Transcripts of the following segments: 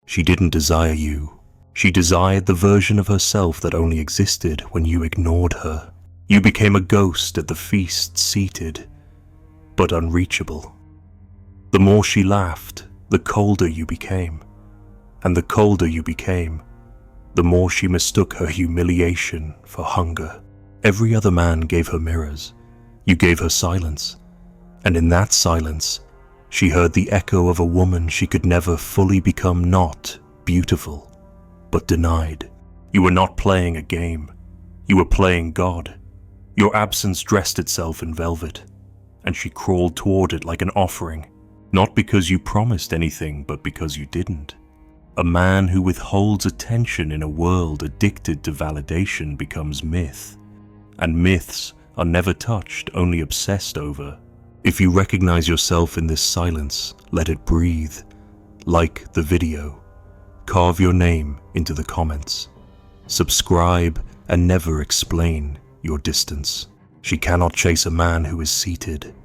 She didn't desire you. She desired the version of herself that only existed when you ignored her. You became a ghost at the feast, seated, but unreachable. The more she laughed, the colder you became. And the colder you became, the more she mistook her humiliation for hunger. Every other man gave her mirrors. You gave her silence. And in that silence, she heard the echo of a woman she could never fully become, not beautiful, but denied. You were not playing a game. You were playing God. Your absence dressed itself in velvet, and she crawled toward it like an offering, not because you promised anything, but because you didn't. A man who withholds attention in a world addicted to validation becomes myth, and myths are never touched, only obsessed over. If you recognize yourself in this silence, let it breathe. Like the video. Carve your name into the comments. Subscribe and never explain your distance. She cannot chase a man who is seated.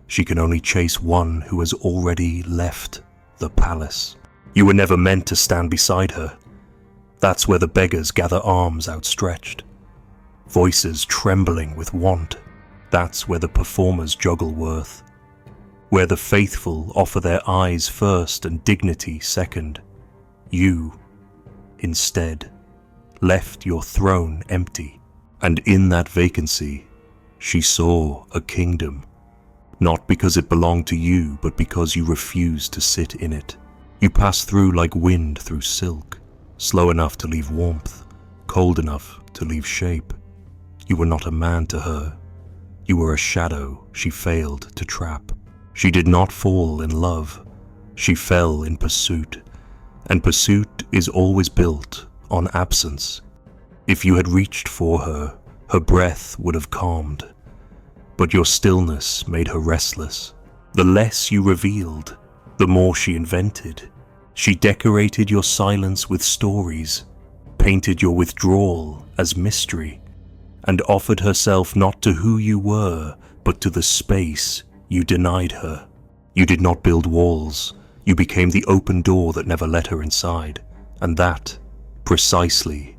She can only chase one who has already left the palace. You were never meant to stand beside her. That's where the beggars gather arms outstretched, voices trembling with want. That's where the performers juggle worth, where the faithful offer their eyes first and dignity second. You, instead, left your throne empty, and in that vacancy, she saw a kingdom, not because it belonged to you, but because you refused to sit in it. You passed through like wind through silk, slow enough to leave warmth, cold enough to leave shape. You were not a man to her. You were a shadow she failed to trap. She did not fall in love. She fell in pursuit, and pursuit is always built on absence. If you had reached for her, her breath would have calmed, but your stillness made her restless. The less you revealed, the more she invented. She decorated your silence with stories, painted your withdrawal as mystery, and offered herself not to who you were, but to the space you denied her. You did not build walls. You became the open door that never let her inside, and that, precisely,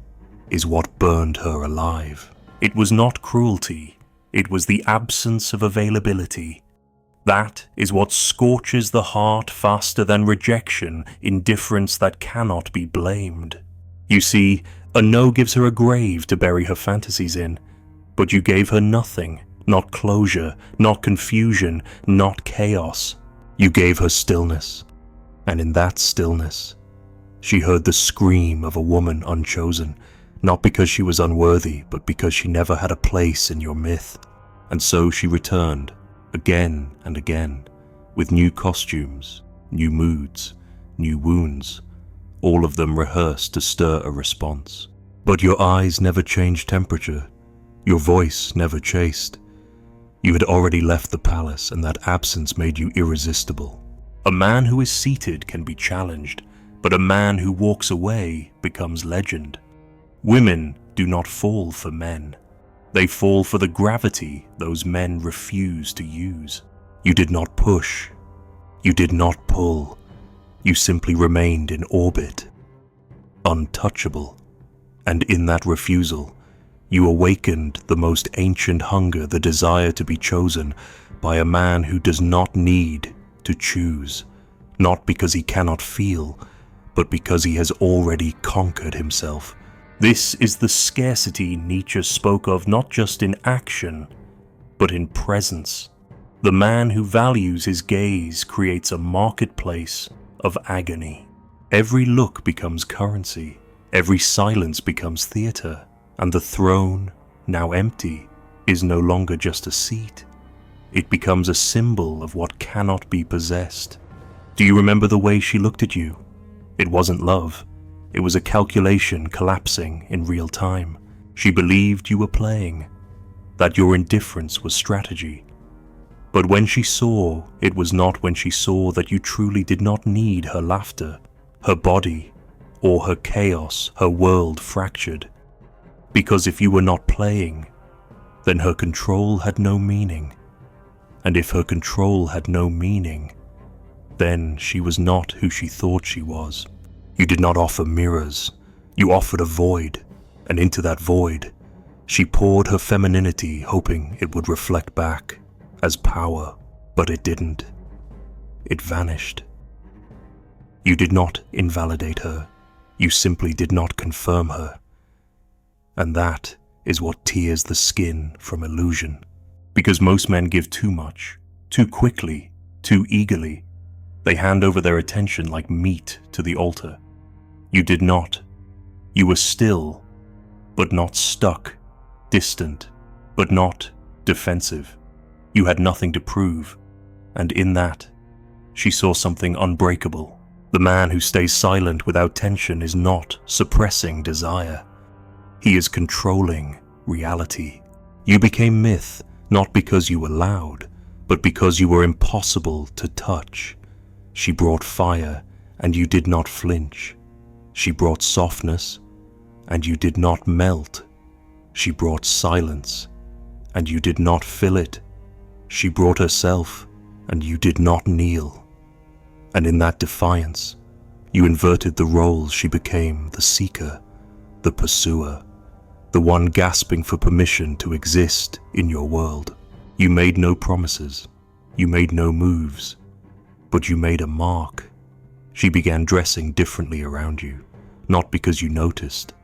is what burned her alive. It was not cruelty. It was the absence of availability. That is what scorches the heart faster than rejection, indifference that cannot be blamed. You see, a no gives her a grave to bury her fantasies in, but you gave her nothing, not closure, not confusion, not chaos. You gave her stillness, and in that stillness, she heard the scream of a woman unchosen, not because she was unworthy, but because she never had a place in your myth. And so she returned, again and again, with new costumes, new moods, new wounds, all of them rehearsed to stir a response. But your eyes never changed temperature, your voice never chased. You had already left the palace, and that absence made you irresistible. A man who is seated can be challenged, but a man who walks away becomes legend. Women do not fall for men. They fall for the gravity those men refuse to use. You did not push. You did not pull. You simply remained in orbit, untouchable. And in that refusal, you awakened the most ancient hunger, the desire to be chosen by a man who does not need to choose, not because he cannot feel, but because he has already conquered himself. This is the scarcity Nietzsche spoke of, not just in action, but in presence. The man who values his gaze creates a marketplace of agony. Every look becomes currency, every silence becomes theater, and the throne, now empty, is no longer just a seat. It becomes a symbol of what cannot be possessed. Do you remember the way she looked at you? It wasn't love. It was a calculation collapsing in real time. She believed you were playing, that your indifference was strategy. But when she saw, it was not when she saw that you truly did not need her laughter, her body, or her chaos, her world fractured. Because if you were not playing, then her control had no meaning. And if her control had no meaning, then she was not who she thought she was. You did not offer mirrors. You offered a void, and into that void, she poured her femininity, hoping it would reflect back as power, but it didn't. It vanished. You did not invalidate her. You simply did not confirm her. And that is what tears the skin from illusion. Because most men give too much, too quickly, too eagerly. They hand over their attention like meat to the altar. You did not. You were still, but not stuck, distant, but not defensive. You had nothing to prove, and in that, she saw something unbreakable. The man who stays silent without tension is not suppressing desire. He is controlling reality. You became myth, not because you were loud, but because you were impossible to touch. She brought fire, and you did not flinch. She brought softness, and you did not melt. She brought silence, and you did not fill it. She brought herself, and you did not kneel. And in that defiance, you inverted the roles. She became the seeker, the pursuer, the one gasping for permission to exist in your world. You made no promises, you made no moves, but you made a mark. She began dressing differently around you, not because you noticed,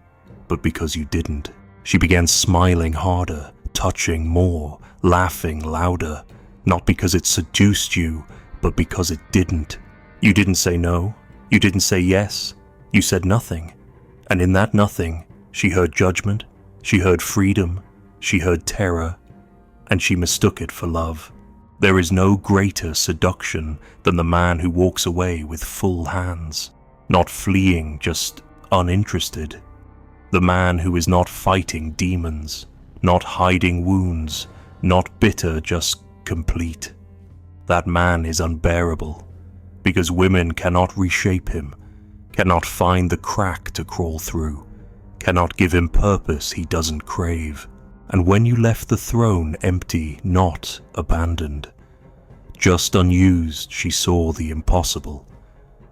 but because you didn't. She began smiling harder, touching more, laughing louder, not because it seduced you, but because it didn't. You didn't say no, you didn't say yes, you said nothing. And in that nothing, she heard judgment, she heard freedom, she heard terror, and she mistook it for love. There is no greater seduction than the man who walks away with full hands, not fleeing, just uninterested. The man who is not fighting demons, not hiding wounds, not bitter, just complete. That man is unbearable, because women cannot reshape him, cannot find the crack to crawl through, cannot give him purpose he doesn't crave. And when you left the throne empty, not abandoned, just unused, she saw the impossible,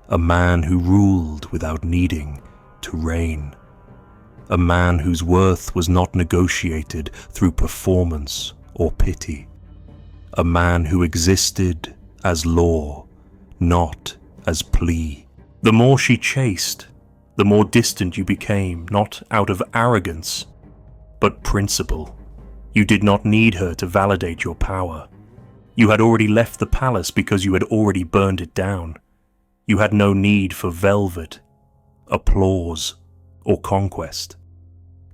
a man who ruled without needing to reign, a man whose worth was not negotiated through performance or pity, a man who existed as law, not as plea. The more she chased, the more distant you became, not out of arrogance, but principle. You did not need her to validate your power. You had already left the palace because you had already burned it down. You had no need for velvet, applause, or conquest.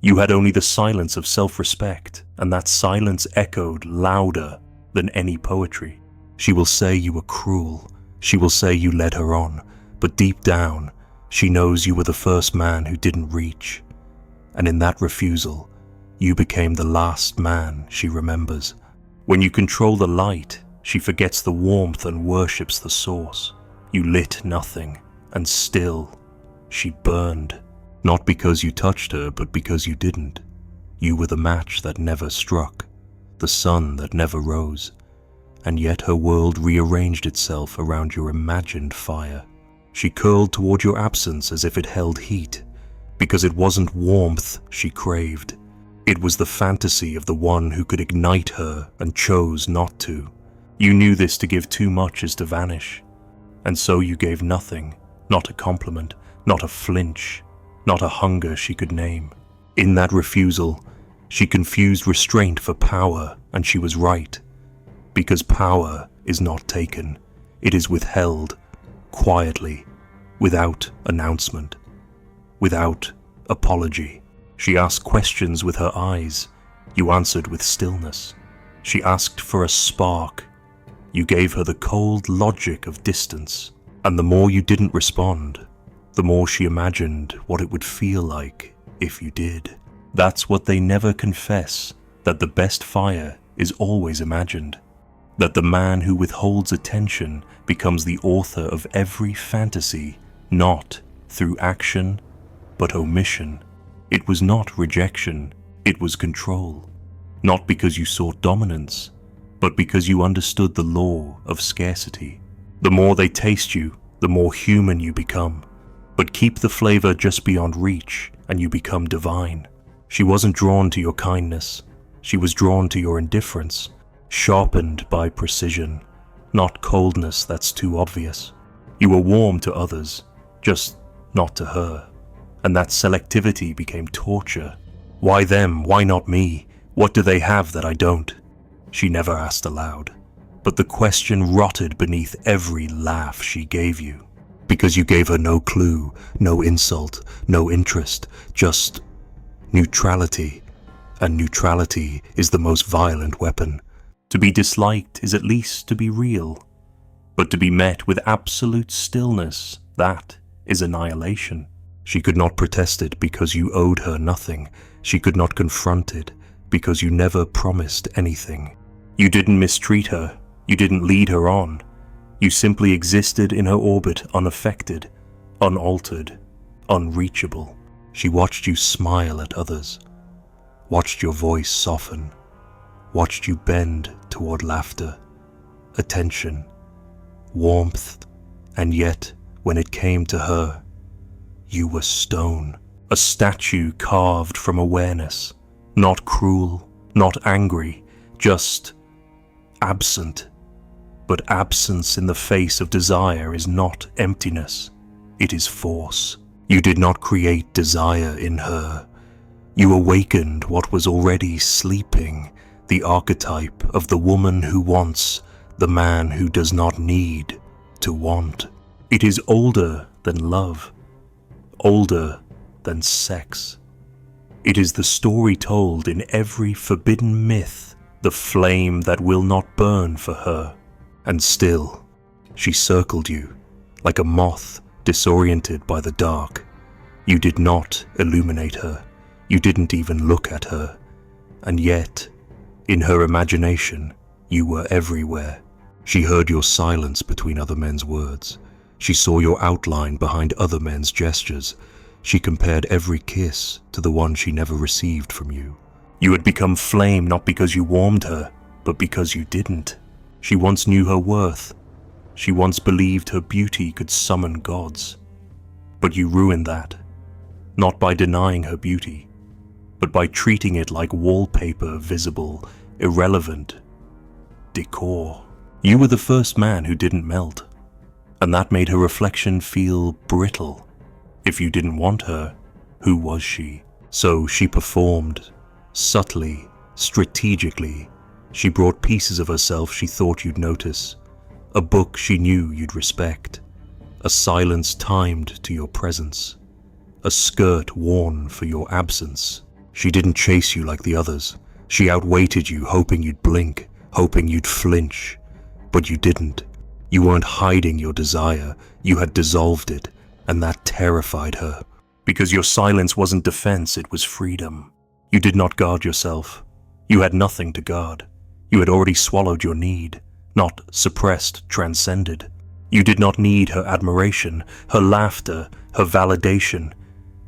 You had only the silence of self-respect, and that silence echoed louder than any poetry. She will say you were cruel. She will say you led her on, but deep down, she knows you were the first man who didn't reach. And in that refusal, you became the last man she remembers. When you control the light, she forgets the warmth and worships the source. You lit nothing, and still, she burned. Not because you touched her, but because you didn't. You were the match that never struck, the sun that never rose, and yet her world rearranged itself around your imagined fire. She curled toward your absence as if it held heat, because it wasn't warmth she craved. It was the fantasy of the one who could ignite her and chose not to. You knew this: to give too much is to vanish. And so you gave nothing, not a compliment, not a flinch, not a hunger she could name. In that refusal, she confused restraint for power, and she was right. Because power is not taken, it is withheld, quietly, without announcement, without apology. She asked questions with her eyes, you answered with stillness. She asked for a spark, you gave her the cold logic of distance. And the more you didn't respond, the more she imagined what it would feel like if you did. That's what they never confess, that the best fire is always imagined. That the man who withholds attention becomes the author of every fantasy, not through action, but omission. It was not rejection, it was control. Not because you sought dominance, but because you understood the law of scarcity. The more they taste you, the more human you become. But keep the flavor just beyond reach and you become divine. She wasn't drawn to your kindness. She was drawn to your indifference, sharpened by precision, not coldness that's too obvious. You were warm to others, just not to her. And that selectivity became torture. Why them? Why not me? What do they have that I don't? She never asked aloud, but the question rotted beneath every laugh she gave you. Because you gave her no clue, no insult, no interest, just neutrality. And neutrality is the most violent weapon. To be disliked is at least to be real. But to be met with absolute stillness, that is annihilation. She could not protest it because you owed her nothing. She could not confront it because you never promised anything. You didn't mistreat her. You didn't lead her on. You simply existed in her orbit unaffected, unaltered, unreachable. She watched you smile at others, watched your voice soften, watched you bend toward laughter, attention, warmth, and yet, when it came to her, you were stone, a statue carved from awareness, not cruel, not angry, just absent. But absence in the face of desire is not emptiness, it is force. You did not create desire in her. You awakened what was already sleeping, the archetype of the woman who wants, the man who does not need to want. It is older than love, older than sex. It is the story told in every forbidden myth, the flame that will not burn for her. And still, she circled you, like a moth disoriented by the dark. You did not illuminate her. You didn't even look at her. And yet, in her imagination, you were everywhere. She heard your silence between other men's words. She saw your outline behind other men's gestures. She compared every kiss to the one she never received from you. You had become flame not because you warmed her, but because you didn't. She once knew her worth. She once believed her beauty could summon gods. But you ruined that, not by denying her beauty, but by treating it like wallpaper, visible, irrelevant, decor. You were the first man who didn't melt, and that made her reflection feel brittle. If you didn't want her, who was she? So she performed, subtly, strategically. She brought pieces of herself she thought you'd notice, a book she knew you'd respect, a silence timed to your presence, a skirt worn for your absence. She didn't chase you like the others. She outweighted you, hoping you'd blink, hoping you'd flinch. But you didn't. You weren't hiding your desire, you had dissolved it, and that terrified her. Because your silence wasn't defense, it was freedom. You did not guard yourself. You had nothing to guard. You had already swallowed your need, not suppressed, transcended. You did not need her admiration, her laughter, her validation.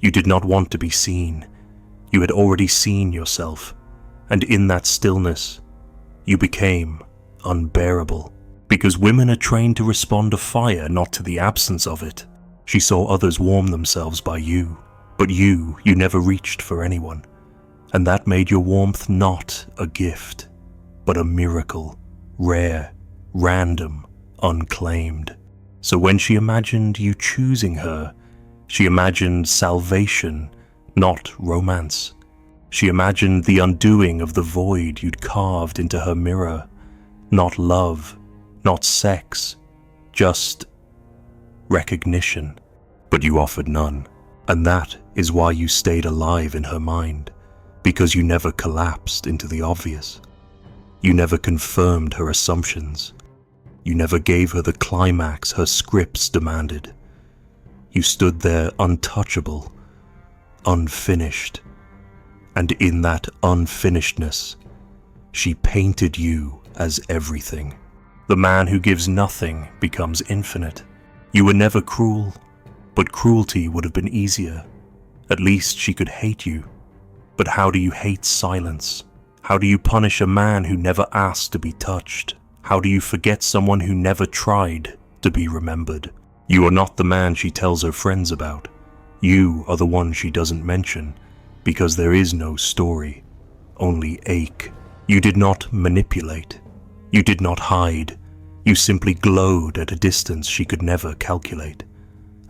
You did not want to be seen. You had already seen yourself, and in that stillness, you became unbearable. Because women are trained to respond to fire, not to the absence of it. She saw others warm themselves by you, but you never reached for anyone. And that made your warmth not a gift, but a miracle, rare, random, unclaimed. So when she imagined you choosing her, she imagined salvation, not romance. She imagined the undoing of the void you'd carved into her mirror, not love, not sex, just recognition. But you offered none, and that is why you stayed alive in her mind, because you never collapsed into the obvious. You never confirmed her assumptions. You never gave her the climax her scripts demanded. You stood there untouchable, unfinished, and in that unfinishedness, she painted you as everything. The man who gives nothing becomes infinite. You were never cruel, but cruelty would have been easier. At least she could hate you. But how do you hate silence? How do you punish a man who never asked to be touched? How do you forget someone who never tried to be remembered? You are not the man she tells her friends about. You are the one she doesn't mention, because there is no story, only ache. You did not manipulate. You did not hide. You simply glowed at a distance she could never calculate.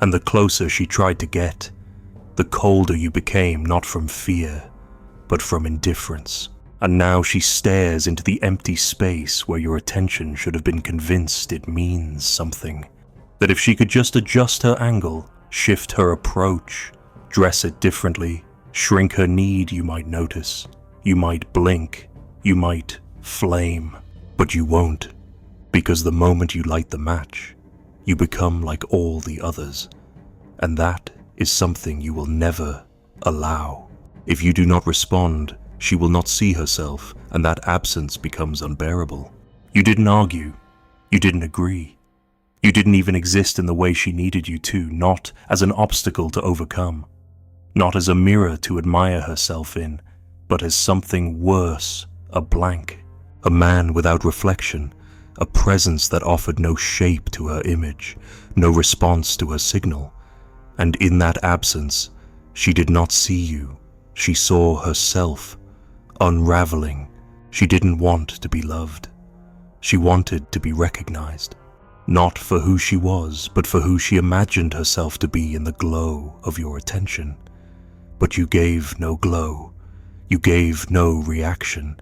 And the closer she tried to get, the colder you became, not from fear, but from indifference. And now she stares into the empty space where your attention should have been convinced it means something. That if she could just adjust her angle, shift her approach, dress it differently, shrink her need, you might notice. You might blink. You might flame. But you won't, because the moment you light the match, you become like all the others. And that is something you will never allow. If you do not respond, she will not see herself, and that absence becomes unbearable. You didn't argue. You didn't agree. You didn't even exist in the way she needed you to, not as an obstacle to overcome, not as a mirror to admire herself in, but as something worse, a blank, a man without reflection, a presence that offered no shape to her image, no response to her signal. And in that absence, she did not see you. She saw herself, unraveling. She didn't want to be loved. She wanted to be recognized, not for who she was, but for who she imagined herself to be in the glow of your attention. But you gave no glow. You gave no reaction.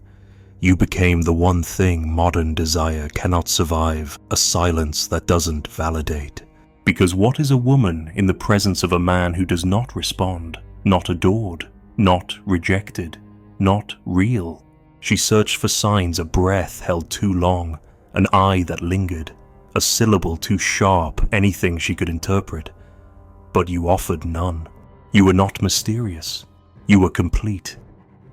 You became the one thing modern desire cannot survive, a silence that doesn't validate. Because what is a woman in the presence of a man who does not respond, not adored, not rejected, not real? She searched for signs, a breath held too long, an eye that lingered, a syllable too sharp, anything she could interpret. But you offered none. You were not mysterious. You were complete.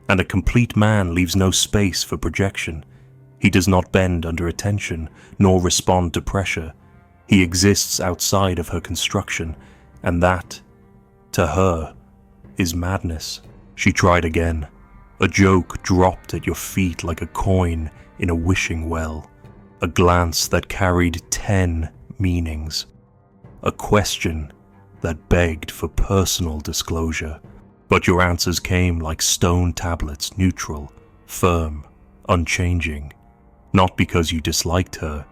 And a complete man leaves no space for projection. He does not bend under attention, nor respond to pressure. He exists outside of her construction, and that, to her, is madness. She tried again. A joke dropped at your feet like a coin in a wishing well. A glance that carried 10 meanings. A question that begged for personal disclosure. But your answers came like stone tablets, neutral, firm, unchanging. Not because you disliked her,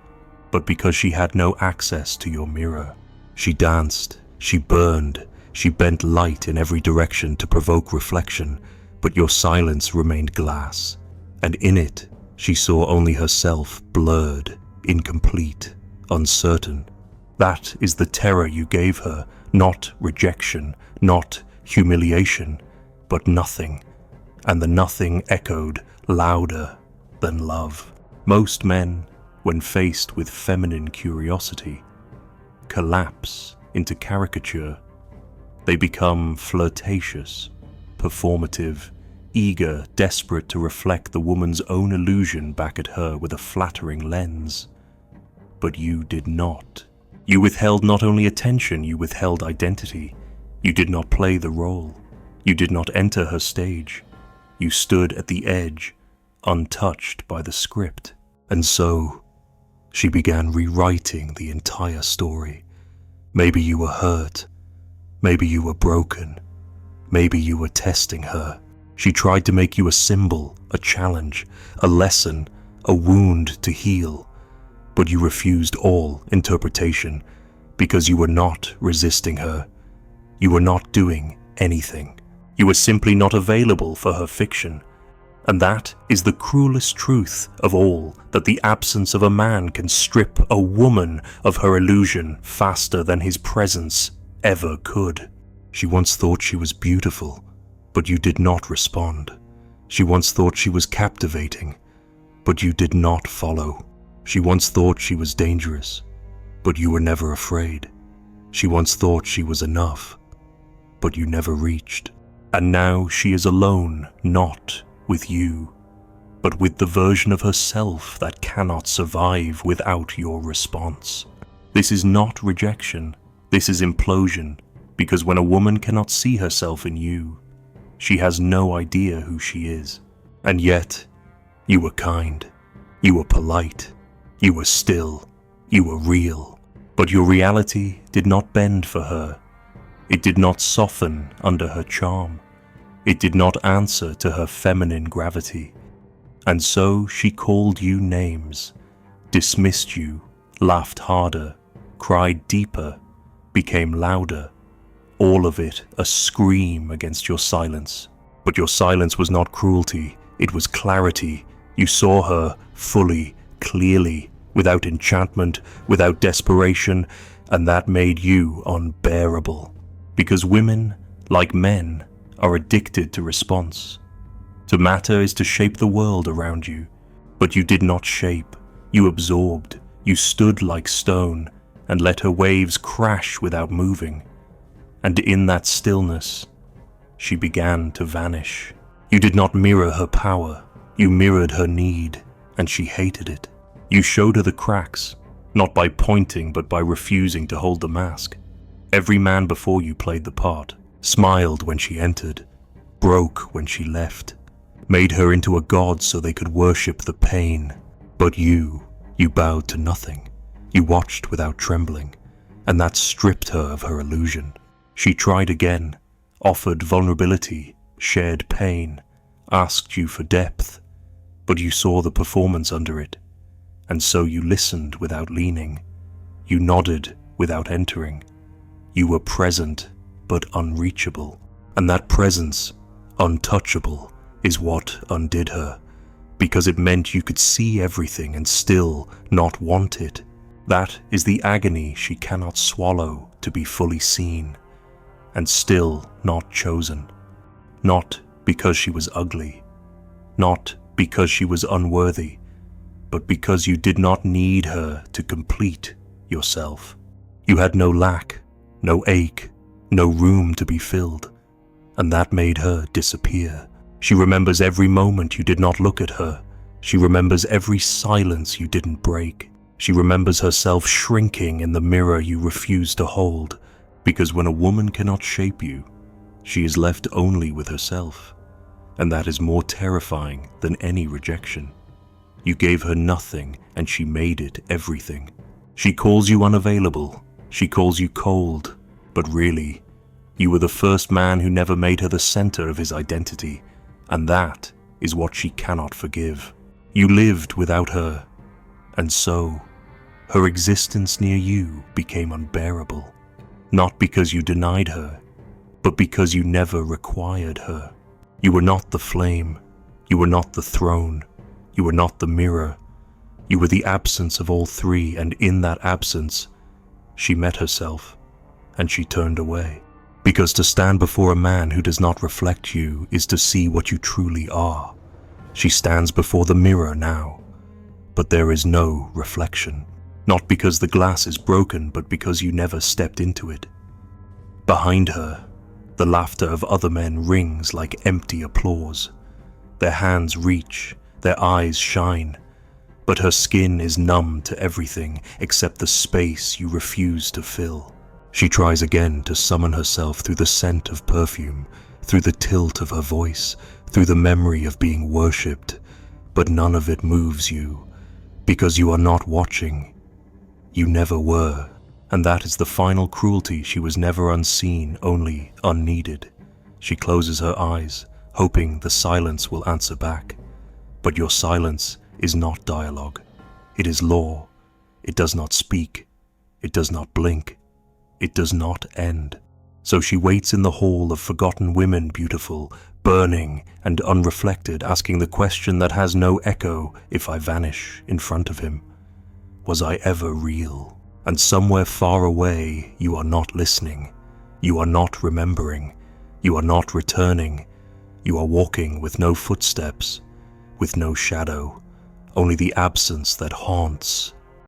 but because she had no access to your mirror. She danced, she burned, she bent light in every direction to provoke reflection, but your silence remained glass, and in it she saw only herself, blurred, incomplete, uncertain. That is the terror you gave her, not rejection, not humiliation, but nothing, and the nothing echoed louder than love. Most men, when faced with feminine curiosity, collapse into caricature. They become flirtatious, performative, eager, desperate to reflect the woman's own illusion back at her with a flattering lens. But you did not. You withheld not only attention, you withheld identity. You did not play the role. You did not enter her stage. You stood at the edge, untouched by the script. And so, she began rewriting the entire story. Maybe you were hurt. Maybe you were broken. Maybe you were testing her. She tried to make you a symbol, a challenge, a lesson, a wound to heal. But you refused all interpretation because you were not resisting her. You were not doing anything. You were simply not available for her fiction. And that is the cruelest truth of all, that the absence of a man can strip a woman of her illusion faster than his presence ever could. She once thought she was beautiful, but you did not respond. She once thought she was captivating, but you did not follow. She once thought she was dangerous, but you were never afraid. She once thought she was enough, but you never reached. And now she is alone, not with you, but with the version of herself that cannot survive without your response. This is not rejection, this is implosion, because when a woman cannot see herself in you, she has no idea who she is. And yet, you were kind, you were polite, you were still, you were real. But your reality did not bend for her. It did not soften under her charm. It did not answer to her feminine gravity. And so she called you names, dismissed you, laughed harder, cried deeper, became louder, all of it a scream against your silence. But your silence was not cruelty, it was clarity. You saw her fully, clearly, without enchantment, without desperation, and that made you unbearable. Because women, like men, are addicted to response. To matter is to shape the world around you, but you did not shape, you absorbed, you stood like stone, and let her waves crash without moving. And in that stillness, she began to vanish. You did not mirror her power, you mirrored her need, and she hated it. You showed her the cracks, not by pointing but by refusing to hold the mask. Every man before you played the part, smiled when she entered, broke when she left, made her into a god so they could worship the pain. But you bowed to nothing. You watched without trembling, and that stripped her of her illusion. She tried again, offered vulnerability, shared pain, asked you for depth, but you saw the performance under it, and so you listened without leaning. You nodded without entering. You were present, but unreachable, and that presence, untouchable, is what undid her, because it meant you could see everything and still not want it. That is the agony she cannot swallow, to be fully seen, and still not chosen. Not because she was ugly, not because she was unworthy, but because you did not need her to complete yourself. You had no lack, no ache, no room to be filled, and that made her disappear. She remembers every moment you did not look at her. She remembers every silence you didn't break. She remembers herself shrinking in the mirror you refused to hold, because when a woman cannot shape you, she is left only with herself, and that is more terrifying than any rejection. You gave her nothing, and she made it everything. She calls you unavailable, she calls you cold, but really, you were the first man who never made her the center of his identity, and that is what she cannot forgive. You lived without her, and so, her existence near you became unbearable, not because you denied her, but because you never required her. You were not the flame, you were not the throne, you were not the mirror, you were the absence of all three, and in that absence, she met herself, and she turned away. Because to stand before a man who does not reflect you is to see what you truly are. She stands before the mirror now, but there is no reflection. Not because the glass is broken, but because you never stepped into it. Behind her, the laughter of other men rings like empty applause. Their hands reach, their eyes shine, but her skin is numb to everything except the space you refuse to fill. She tries again to summon herself through the scent of perfume, through the tilt of her voice, through the memory of being worshipped, but none of it moves you, because you are not watching. You never were, and that is the final cruelty. She was never unseen, only unneeded. She closes her eyes, hoping the silence will answer back. But your silence is not dialogue. It is law. It does not speak. It does not blink. It does not end. So she waits in the hall of forgotten women, beautiful, burning and unreflected, asking the question that has no echo if I vanish in front of him. Was I ever real? And somewhere far away, you are not listening. You are not remembering. You are not returning. You are walking with no footsteps, with no shadow, only the absence that haunts